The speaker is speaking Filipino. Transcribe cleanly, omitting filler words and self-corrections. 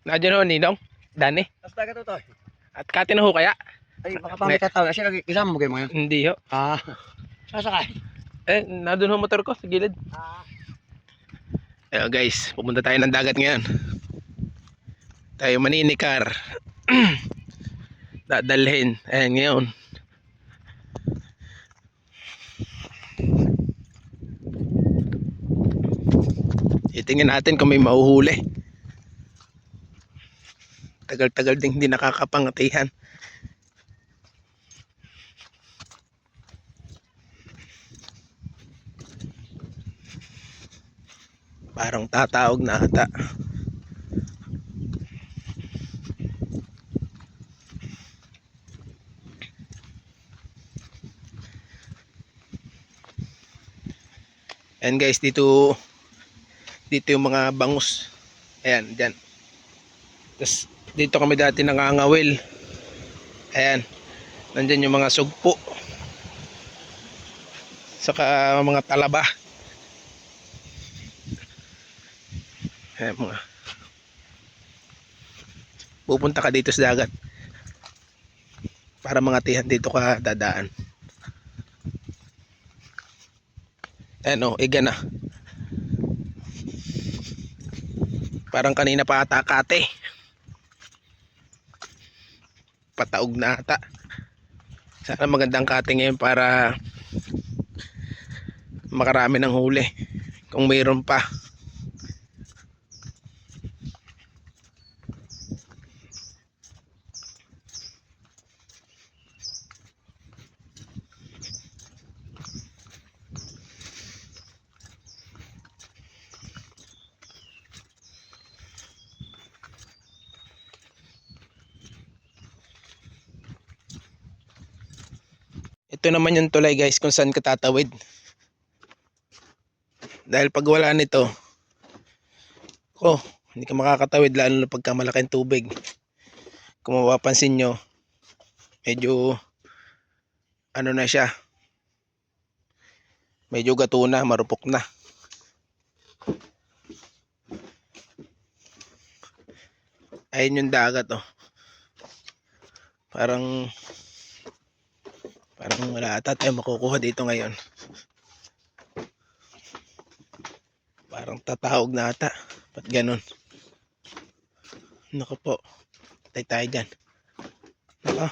Nandiyan ho, Ninong. Dani. Tapos dagat to. At Kati na ho kaya? Ay, baka pa may tataw na siya. Isama mo kayo mga. Hindi ho. Sasakay. Nandun ho motor ko sa gilid. Ayan guys, pupunta tayo ng dagat ngayon. Tayo maninikar. Dadalhin. Ayan ngayon. Itingnan natin kung may mahuhuli. Tagal-tagal din hindi nakakapangatihan. Parang tataog na ata. And guys, dito yung mga bangus. Ayan, dyan. Tapos dito kami dati nangangawil. Ayan. Nandyan yung mga sugpo. Saka mga talaba. Ayan mga. Pupunta ka dito sa dagat. Para mangatihan dito ka dadaan. Ayan o, iga na. Parang kanina pa ata Kate. Pataog na ata. Sana magandang Kate ngayon para makarami ng huli. Kung mayroon pa. Ito naman yung tulay guys kung saan ka tatawid. Dahil pag wala nito, hindi ka makakatawid lalo na pagka malaking tubig. Kung mapapansin nyo, medyo ano na siya. Medyo gato na, marupok na. Ayun yung dagat oh. Parang wala ata tayo makukuha dito ngayon. Parang tatawag na ata. Ba't ganun? Naku po. Patay tayo dyan. Naka.